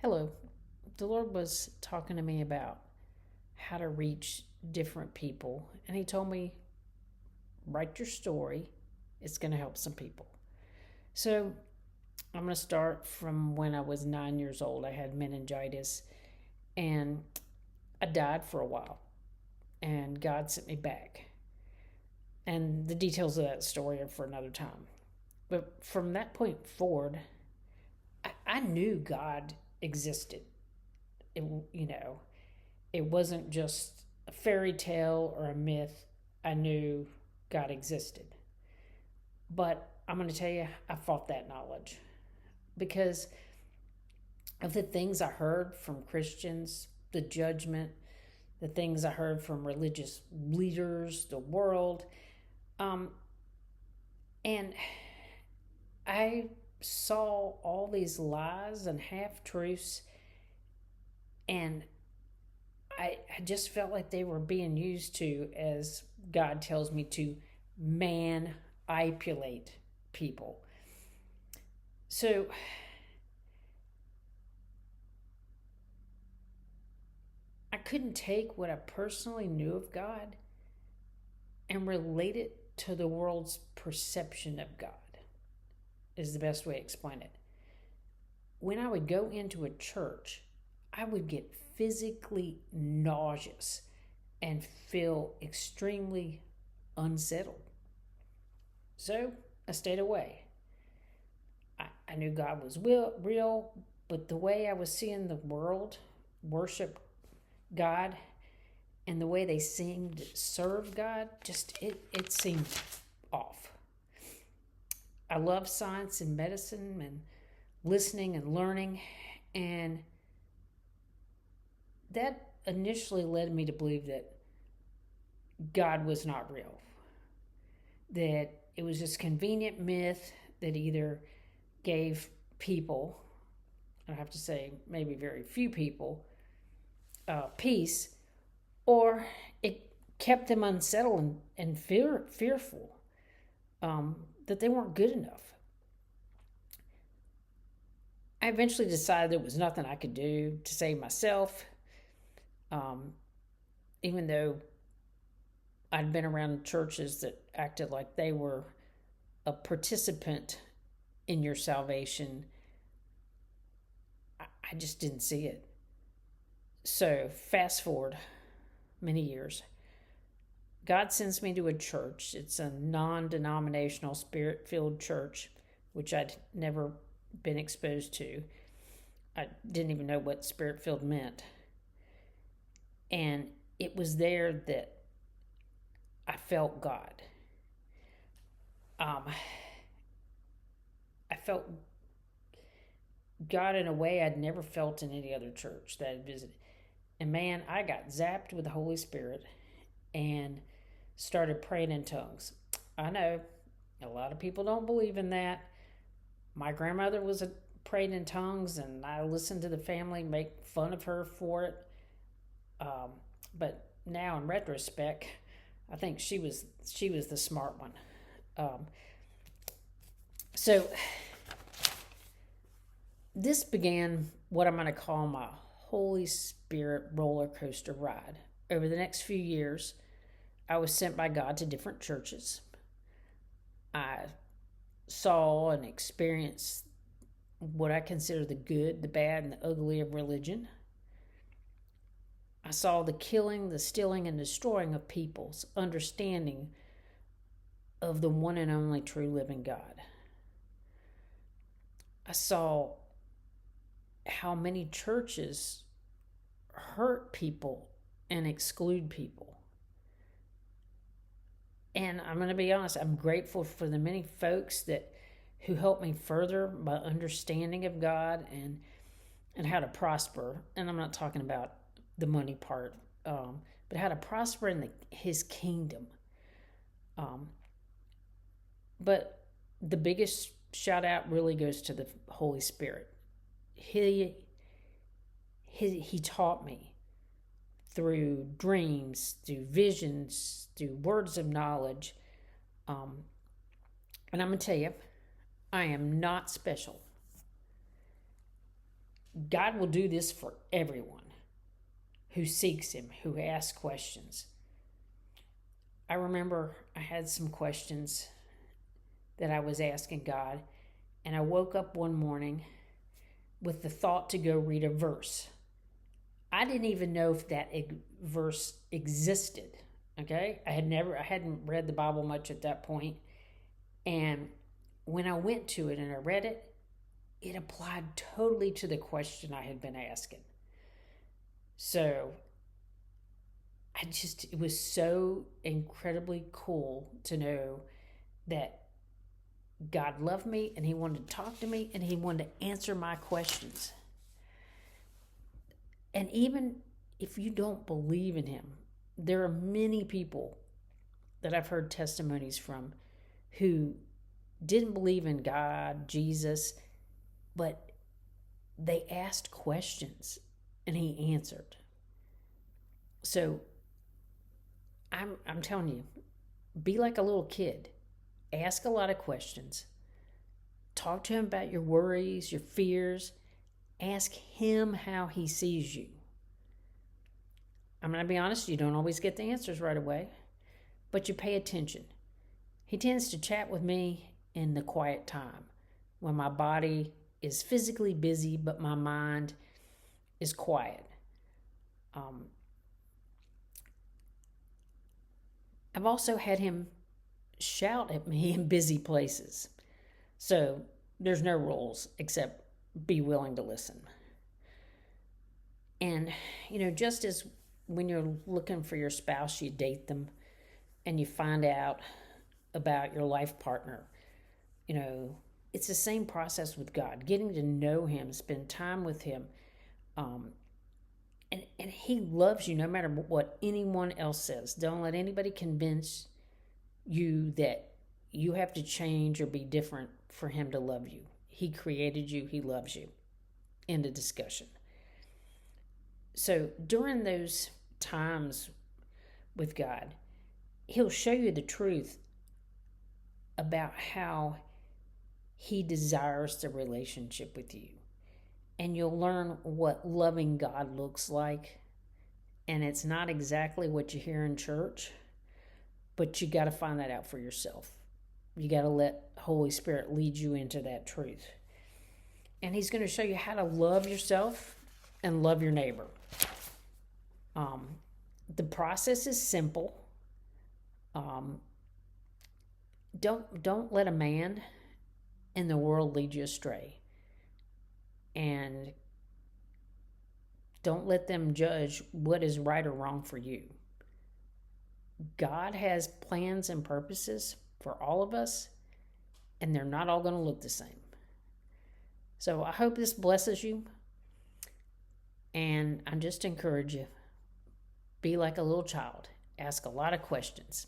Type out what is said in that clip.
Hello. The Lord was talking to me about how to reach different people, and He told me, write your story. It's going to help some people. So I'm going to start from when I was 9 years old. I had meningitis, and I died for a while, and God sent me back. And the details of that story are for another time. But from that point forward, I knew God existed. It, you know, it wasn't just a fairy tale or a myth. I knew God existed. But I'm going to tell you, I fought that knowledge because of the things I heard from Christians, the judgment, the things I heard from religious leaders, the world. Um, and I saw all these lies and half truths, and I just felt like they were being used to, as God tells me, to manipulate people. So I couldn't take what I personally knew of God and relate it to the world's perception of God, is the best way to explain it. When I would go into a church, I would get physically nauseous and feel extremely unsettled. So I stayed away. I knew God was real, but the way I was seeing the world worship God and the way they seemed to serve God, it seemed off. I love science and medicine and listening and learning, and that initially led me to believe that God was not real, that it was this convenient myth that either gave people, I have to say maybe very few people, peace, or it kept them unsettled and fearful, that they weren't good enough. I eventually decided there was nothing I could do to save myself, um, even though I'd been around churches that acted like they were a participant in your salvation. I just didn't see it. So, fast forward many years. God sends me to a church. It's a non denominational, spirit filled church, which I'd never been exposed to. I didn't even know what spirit filled meant. And it was there that I felt God. I felt God in a way I'd never felt in any other church that I'd visited. And man, I got zapped with the Holy Spirit and started praying in tongues. I know a lot of people don't believe in that. My grandmother prayed in tongues, and I listened to the family make fun of her for it. But now, in retrospect, I think she was the smart one. So this began what I'm going to call my Holy Spirit roller coaster ride. Over the next few years, I was sent by God to different churches. I saw and experienced what I consider the good, the bad, and the ugly of religion. I saw the killing, the stealing, and destroying of people's understanding of the one and only true living God. I saw how many churches hurt people and exclude people. And I'm going to be honest, I'm grateful for the many folks who helped me further my understanding of God and how to prosper. And I'm not talking about the money part, but how to prosper in His kingdom. But the biggest shout out really goes to the Holy Spirit. He taught me through dreams, through visions, through words of knowledge. And I'm going to tell you, I am not special. God will do this for everyone who seeks Him, who asks questions. I remember I had some questions that I was asking God, and I woke up one morning with the thought to go read a verse. I didn't even know if that verse existed. Okay, I hadn't read the Bible much at that point, and when I went to it and I read it, it applied totally to the question I had been asking. So it was so incredibly cool to know that God loved me and He wanted to talk to me and He wanted to answer my questions. And even if you don't believe in Him, there are many people that I've heard testimonies from who didn't believe in God, Jesus, but they asked questions and He answered. So I'm telling you, be like a little kid. Ask a lot of questions. Talk to Him about your worries, your fears. Ask Him how He sees you. I'm going to be honest, you don't always get the answers right away, but you pay attention. He tends to chat with me in the quiet time when my body is physically busy, but my mind is quiet. I've also had Him shout at me in busy places. So there's no rules except be willing to listen. And, just as when you're looking for your spouse, you date them and you find out about your life partner, it's the same process with God, getting to know Him, spend time with Him. And He loves you no matter what anyone else says. Don't let anybody convince you that you have to change or be different for Him to love you. He created you. He loves you. End of discussion. So during those times with God, He'll show you the truth about how He desires the relationship with you. And you'll learn what loving God looks like. And it's not exactly what you hear in church, but you got to find that out for yourself. You got to let Holy Spirit lead you into that truth. And He's going to show you how to love yourself and love your neighbor. The process is simple. Don't let a man in the world lead you astray. And don't let them judge what is right or wrong for you. God has plans and purposes for all of us, and they're not all going to look the same. So I hope this blesses you, and I just encourage you, be like a little child. Ask a lot of questions.